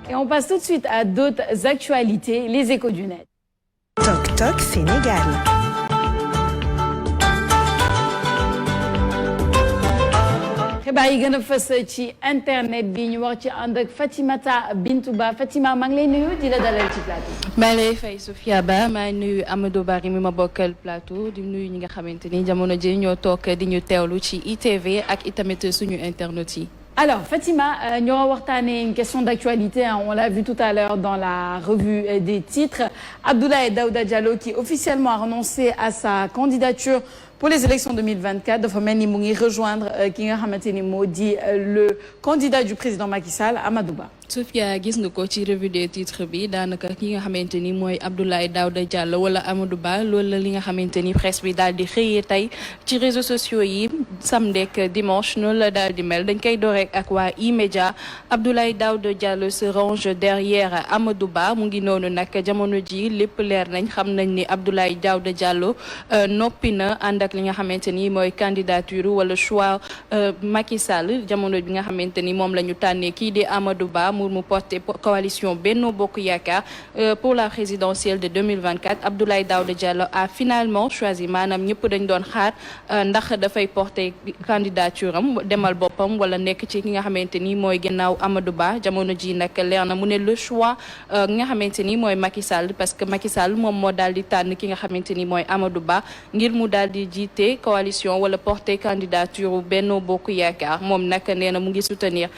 Et on passe tout de suite à d'autres actualités, les échos du net. Toc Toc Sénégal. xibaar yi gën a fës ci internet bi ñu wax ci ànd ak Fatimata Bintou Ba Fatima maa ngi lay nuyu di la dalal ci plateau. maa lay fay Sofia Ba maa nuyu Amadou Bari mi ma bokkal plateau di nuyu ñi nga xamante ni jamono ji ñoo toog di ñu teewlu ci ITV ak itamit suñu internet yi. Alors Fatima, nous allons voir une question d'actualité, hein, on l'a vu tout à l'heure dans la revue des titres. Abdoulaye Daouda Diallo qui officiellement a renoncé à sa candidature pour les élections 2024 dafa mel ni mu ngi rejoindre ki nga xamante ni moo di le candidat du président Macky Sall Amadou Ba. Sofia gis nga ko ci revue des titres bi daanaka ki nga xamante ni mooy Abdoulaye Daouda Diallo wala Amadou Ba loolu la li nga xamante ni presse bi daal di xëyee tey ci réseaux sociaux yi samedi ak dimanche noonu la daal di mel dañ koy door rek ak waa E-Media Abdoulaye Daouda Diallo se range derrière Amadou Ba mu ngi noonu nag jamono ji lépp leer nañ xam nañ ni Abdoulaye Daouda Diallo noppi na ànd ak li nga xamante ni mooy candidature wala choix Macky Sall jamono bi nga xamante ni moom la ñu tànnee kii di Amadou Ba mu porter coalition Benno Bokk Yaakaar pour la présidentielle de 2024 Abdoulaye Daouda Diallo a finalement choisi maanaam ñëpp dañ doon xaar ndax dafay porter candidature am demal boppam wala nekk ci ki nga xamante ni mooy ginnaaw Amadou Ba jamono ji nag leer na mu ne le choix nga xamante ni mooy Macky Sall parce que Macky Sall moom moo daal di tànn ki nga xamante ni mooy Amadou Ba ngir mu daal di jiite coalition wala porter candidature Benno Bokk Yaakaar moom nag nee na mu ngi soutenir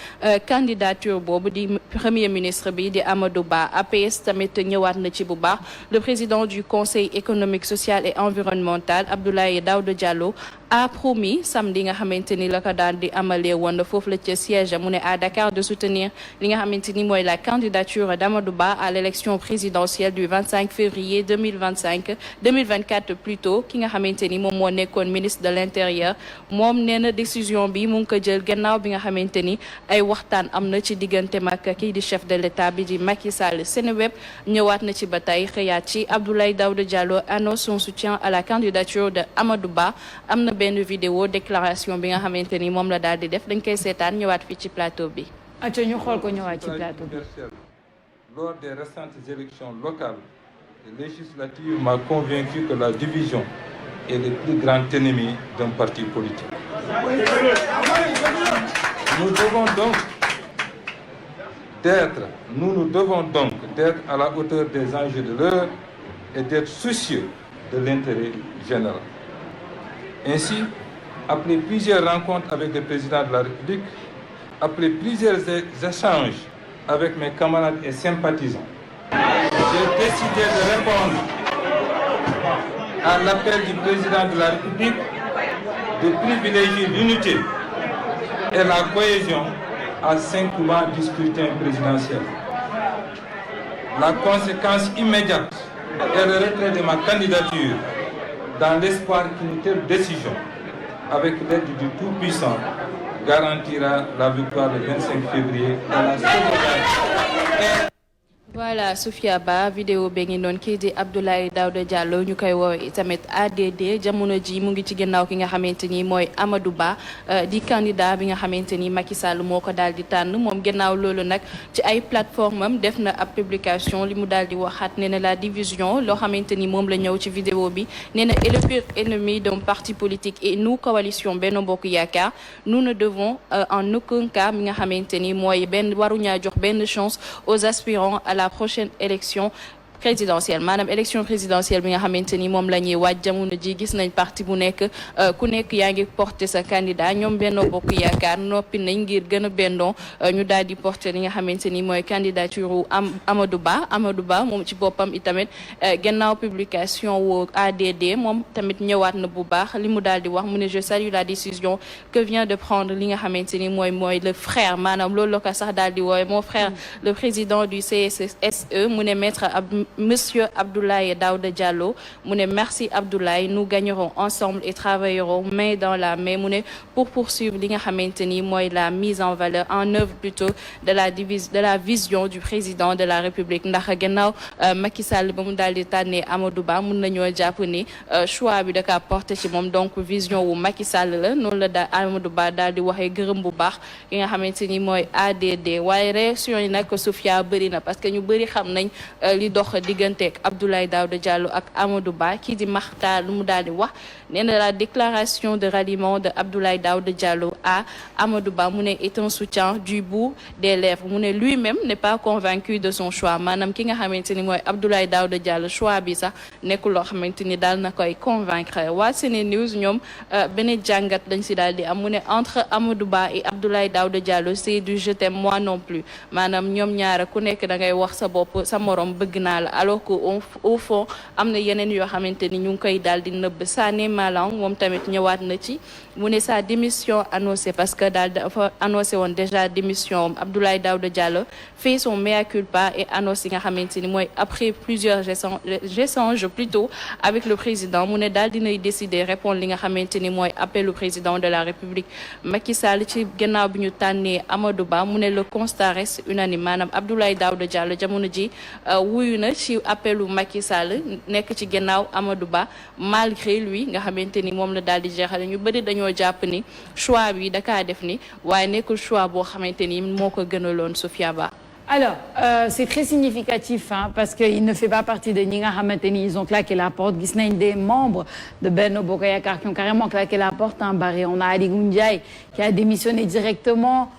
candidature boobu di premier ministre bi di Amadou Ba APS tamit ñëwaat na ci bu baax le président du conseil économique social et environnemental Abdoulaye Daouda Diallo a promis samedi nga xamante ni la ko daan di amalee woon foofu la ca siège mu ne à Dakar de soutenir li nga xamante ni mooy la candidature d'Amadou Ba à l'élection présidentielle du 25 février 2024 plutôt ki nga xamante ni moom moo nekkoon ministre de l'intérieur moom nee na décision bi mu ngi ko jël gannaaw bi nga xamante ni ay waxtaan am na ci diggante mag kii di chef de l'État bi di Macky Sall Seneweb ñëwaat na ci ba tey xëyaat ci Abdoulaye Daouda Diallo annonce son soutien à la candidature de Amadou Ba am na benn vidéo déclaration bi nga xamante ni moom la daal di def dañ koy seetaan ñëwaat fii ci plateau bi. acca ñu xool ko ñëwaat ci plateau bi. Lors des récentes élections locales et législatives m'a convaincu que la division est le plus grand ennemi d'un parti politique. Nous devons donc d'être à la hauteur des enjeux de l'heure et d'être soucieux de l'intérêt général. Ainsi, après plusieurs rencontres avec le président de la République, après plusieurs échanges avec mes camarades et sympathisants, j'ai décidé de répondre à l'appel du président de la République de privilégier l'unité et la cohésion à 5 mois du scrutin présidentiel. La conséquence immédiate est le retrait de ma candidature dans l'espoir qu'une telle décision, avec l'aide du Tout-Puissant, garantira la victoire le 25 février dans la sauvegarde. Voilà Sofia Ba vidéo bi ngi noonu kii di Abdoulaye Daouda Diallo ñu koy woowee tamit ADD jamono ji mu ngi ci ginnaaw ki nga xamante ni mooy Amadou Ba di candidat bi nga xamante ni Macky Sall moo ko daal di tànn moom ginnaaw loolu nag ci ay plateforme am def na ab publication li mu daal di waxaat nee na la division loo xamante ni moom la ñëw ci vidéo bi nee na est le pire ennemi d'un parti politique et nous coalition Benno Bokk Yaakaar nous ne devons en aucun cas mi nga xamante ni mooy benn waruñaa jox benn chance aux aspirants à la prochaine élection présidentielle maanaam élection présidentielle bi nga xamante ni moom la ñuy waaj jamono ji gis nañ parti bu nekk ku nekk yaa ngi porter sa candidat ñoom Benno Bokk Yaakaar noppi nañ ngir gën a bennoo ñu daal di porter li nga xamante ni mooy candidature Amadou Ba moom ci boppam itamit gannaaw publication wu ADD moom tamit ñëwaat na bu baax li mu daal di wax mu ne je salue la décision que vient de prendre li nga xamante ni mooy le frère maanaam loolu la ko sax daal di woowe mon frère le président du CSSE mu ne maître monsieur Abdoulaye Daouda Diallo mu ne merci Abdoulaye, nous gagnerons ensemble et travaillerons main dans la main mu ne pour poursuivre li nga xamante ni mooy la mise en valeur en œuvre plutôt de la vision du président de la République. Ndax gannaaw Macky Sall ba mu daal di tànnee Amadou Ba mun nañoo jàpp ni choix bi da kaa porté ci moom, donc vision wu Macky Sall la noonu la daal Amadou Ba daal di waxee gërëm bu baax ki nga xamante ni mooy ADD. waaye réaction yi nag Sophia bëri na parce que ñu bëri xam nañ li dox digganteeg Abdoulaye Daouda Diallo ak Amadou Ba. Kii di Makhtar lu mu daal di wax nee na la déclaration de ralliement de Abdoulaye Daouda Diallo à Amadou Ba mu ne est un soutien du bout des lèvres. mu ne lui-même n'est pas convaincu de son choix, maanaam ki nga xamante ni mooy Abdoulaye Daouda Diallo choix bi sax nekkul loo xamante ni daal na koy convaincre. waa Sene News ñoom benn jàngat lañ si daal di am mu ne entre Amadou Ba et Abdoulaye Daouda Diallo c'est du je t'aime moi non plus, maanaam ñoom ñaara ku nekk da ngay wax sa bopp sa morom bëgg naa la, alors que au fond am na yeneen yoo xamante ni ñu ngi koy daal di nëbb. Sané Malang moom tamit ñëwaat na ci mu ne sa démission annoncée parce que daal dafa annoncé woon déjà démission Abdoulaye Daouda Diallo fait son mea culpa et annonce yi nga xamante ni mooy après plusieurs échanges plutôt avec le président mu ne daal dinay décider répondre li nga xamante ni mooy appel au président de la République Macky Sall ci gannaaw bi ñu tànnee Amadou Ba mu ne le constat reste unanime, maanaam Abdoulaye Daouda Diallo jamono ji wuyu na ci appelu Macky Sall nekk ci gannaaw Amadou Ba malgré lui nga xamante ni moom la daal di jeexale. ñu bëri dañoo jàpp ni choix bi da kaa def ni waaye nekkul choix boo xamante ni moo ko gënaloon Sophia Ba. Alors, c'est très significatif parce qu'il ne fait pas partie de ñi nga xamante ni ils ont claqué la porte. Gis nañ des membres de Benno Bokk Yaakaar qui ont carrément claqué la porte en Barré. On a Ali Ndiaye qui a démissionné directement.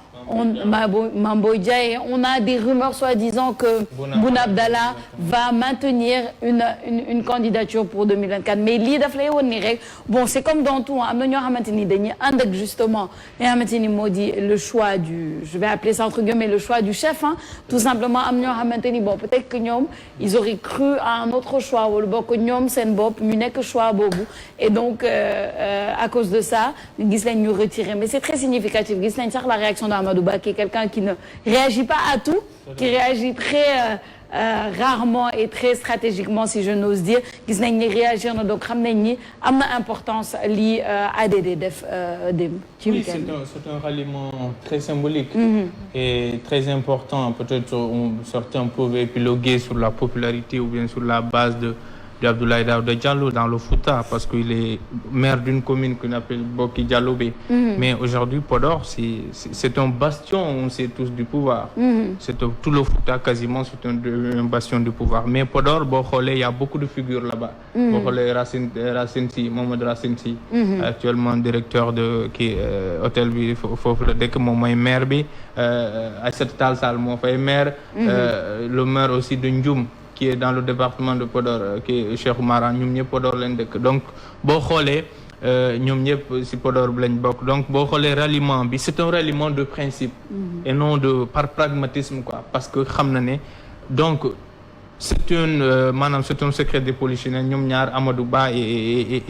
Mamboy Diaye, on a des rumeurs soi-disant que Boun Abdallah va maintenir une candidature pour 2024. Mais lii daf lay woon ni rek bon c'est comme dans tout am na ñoo xamante ni dañuy ànd ak justement li nga xamante ni moo di le choix du, je vais appeler ça entre guillemets le choix du chef tout simplement. am ñoo xamante ni bon peut-être que ñoom ils auraient cru à un autre choix wala bokk ñoom seen bopp ñu nekk choix boobu et donc à cause de ça gis nañ ñu retirer. Mais c'est très significatif. Gis nañ sax la réaction d'Amadou Ba qui est quelqu'un qui ne réagit pas à tout, qui réagit très rarement et très stratégiquement si je n'ose dire. Gis nañ ni réagir na donc xam nañ ni am na importance lii ADD def dem ci week-end. Oui, c'est un ralliement très symbolique et très important. Peut-être certains peuvent épiloguer sur la popularité ou bien sur la base d'Abdoulaye Daouda Diallo dans le Fouta parce qu'il est maire d'une commune qu'on appelle Boki Dialobé. Mais aujourd'hui, Podor, c'est un bastion, on sait tous, du pouvoir. C'est tout le Fouta quasiment, c'est un bastion du pouvoir. Mais Podor, il y a beaucoup de figures là-bas. Racine Sy, Mohamed Racine Sy, actuellement directeur de hôtel bi foofu la dëkk moom mooy maire bi, Aïssata Tall Sall moo fay maire, le maire aussi de Ndioum qui est dans le département de Podor, qui est Cheikh Oumar, ñoom ñëpp Podor lañ dëkk. Donc boo xoolee ñoom ñëpp ci Podor bi lañ bokk. Donc boo xoolee ralliement bi c'est un ralliement de principe et non par pragmatisme quoi, parce que xam na ne donc c'est un secret de polichinelle. ñoom ñaar Amadou Ba et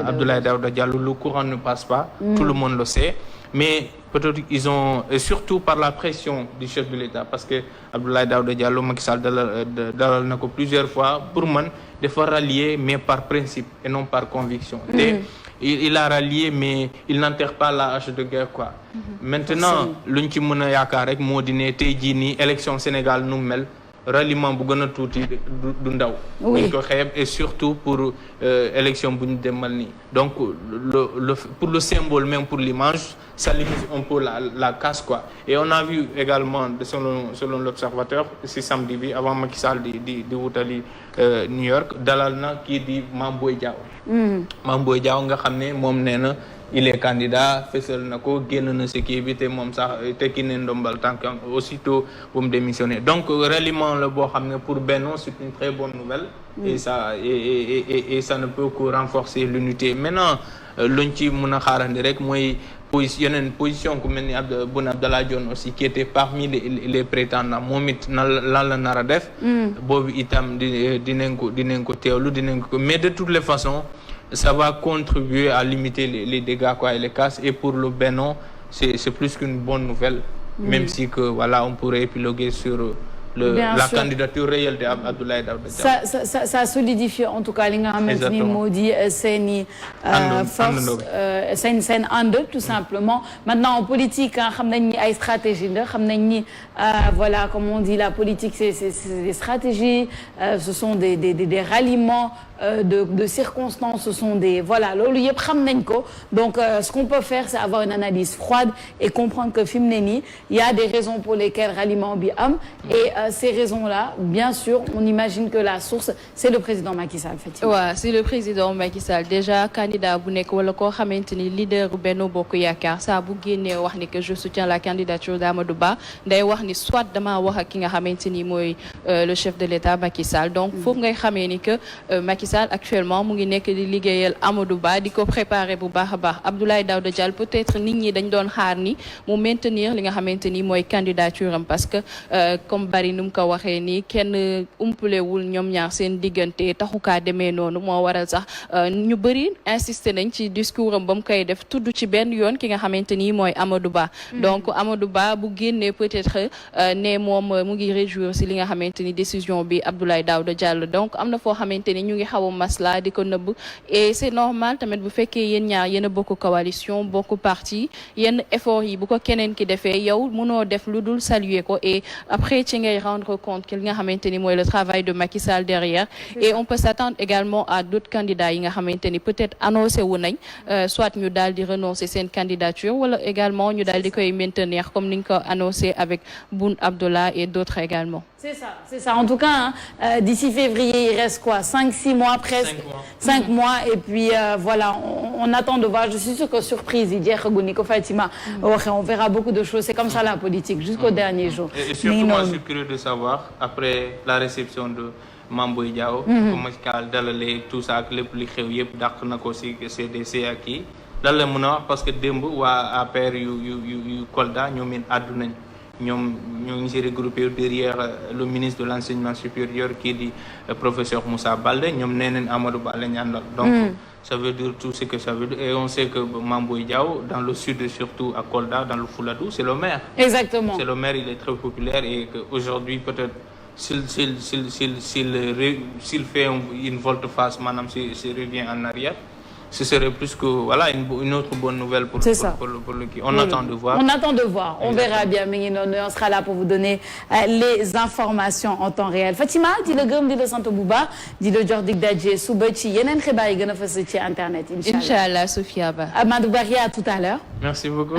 Abdoulaye Daouda Diallo, le courant ne passe pas, tout le monde le sait. Mais peut-être ils ont, et surtout par la pression du chef de l'État, parce que Abdoulaye Daouda Diallo, Macky Sall dalal na ko plusieurs fois, pour man dafa rallier mais par principe et non par conviction. Il a rallié mais il n'enterre pas la hache de guerre quoi. Maintenant luñ ci mën a yaakaar rek moo di ne tey jii nii élection Sénégal nu mel ralliement bu gën a tuuti du ndaw. buñ ko xeeb et surtout pour élection bu ñu demal nii. Donc pour le symbole même pour l'image ça limite un peu la casse quoi. Et on a vu également selon l'Observateur si samedi bi avant Macky Sall di wutali New York dalal na kii di Mame Boye Diao. Mame Boye Diao nga xam ne moom nee na il est candidat fësal na ko génn na si kii bi te moom sax tekki ne ndombal tànkam aussitôt bu mu démissionné. Donc ralliement la boo xam ne pour Benno c'est une très bonne nouvelle. Et ça ne peut que renforcer l'unité. Maintenant luñ ci mën a xaarandi rek mooy yeneen position ku mel ni Boun Abdallah Dionne aussi qui était parmi les prétendants moom it lan la nar a def. boobu itam dinañ ko teewlu dinañ ko, mais de toutes les façons ça va contribuer à limiter les dégâts quoi et les casses. Et pour le Benno c'est plus qu'une bonne nouvelle. Même si que voilà on pourrait épiloguer sur la candidature réelle de Abdoulaye Daouda Diallo. Ça solidifie en tout cas li nga xamante ni moo di seeni force seen ànd tout simplement. Maintenant en politique xam nañ ni ay stratégie la xam nañ ni voilà comme on dit la politique c'est des stratégies ce sont des ralliements de circonstances, ce sont des voilà loolu yëpp xam nañ ko. Donc ce qu'on peut faire c'est avoir une analyse froide et comprendre que fi mu ne nii il y a des raisons pour lesquelles ralliement bi am et ces raisons-là, bien sûr, on imagine que la source, c'est le président Macky Sall. Ouais, c'est le président Macky Sall. Déjà, candidat bu nekk wala koo xamante ni leader Benno Bokk Yaakaar saa bu génnee wax ni que je soutiens la candidature d'Amadou Ba day wax ni soit dama wax ak ki nga xamante ni mooy le chef de l'État Macky Sall. Donc foofu ngay xamee ni que Macky Sall actuellement mu ngi nekk di liggéeyal Amadou Ba di ko préparer bu baax a baax. Abdoulaye Daouda Diallo peut-être nit ñi dañ doon xaar ni mu maintenir li nga xamante ni mooy candidature am parce que comme bari nu mu ko waxee nii kenn umpulewul ñoom ñaar seen diggante taxukaa demee noonu moo waral sax ñu bëri insister nañ ci discours am ba mu koy def tudd ci benn yoon ki nga xamante ni mooy Amadou Ba. Donc Amadou Ba bu génnee peut-être ne moom mu ngi réjouir si li nga xamante ni décision bi Abdoulaye Daouda Diallo. Donc am na foo xamante ni ñu ngi xaw a masla di ko nëbb et c'est normal tamit bu fekkee yéen ñaar yéen a bokk coalition bokk parti yenn effort yi bu ko keneen ki defee yow mënoo def lu dul saluer ko et après ci ngay rendre compte que li nga xamante ni mooy le travail de Macky Sall derrière. Et on peut s'attendre également à d'autres candidats yi nga xamante ni peut-être annoncé wu nañ soit ñu daal di renoncer seen candidature wala également ñu daal di koy maintenir comme ni ñu ko annoncé avec Boun Abdallah et d'autres également. C'est ça. En tout cas, d'ici février, il reste quoi? 5-6 mois presque. 5 mois. Et puis voilà, on attend de voir. Je suis sûre que surprise, il dit que Fatima, on verra beaucoup de choses. C'est comme ça la politique, jusqu'au dernier jour. Et surtout, moi, je suis curieux de savoir, après la réception de Mame Boye Diao, comment dalale tout ça, que les plus xew dak nako ci CDC ak yi. Lan la mëna wax parce que demb wa APR yu Kolda ñom min addu nañ. Ñom ñoo ngi ci regroupé derrière le ministre de l'enseignement supérieur qui dit professeur Moussa Baldé ñom nénen Amadou Ba lañ andal. Donc ça veut dire tout ce que ça veut dire et on sait que Mame Boye Diao dans le sud surtout à Kolda dans le Fouladou, c'est le maire. Exactement. C'est le maire, il est très populaire et qu'aujourd'hui peut-être s'il fait une volte-face madame s'il revient en arrière, ce serait plus que voilà une autre bonne nouvelle pour le qui on attend de voir. On attend de voir. On verra bien. On sera là pour vous donner les informations en temps réel. Fatima, di la gërëm di la sant bu baax di la jox dig daje suba ci yeneen xibaar yi gën a fës ci internet. Inch'Allah Sophia Ba. Amadou Barry, à tout à l'heure. Merci beaucoup.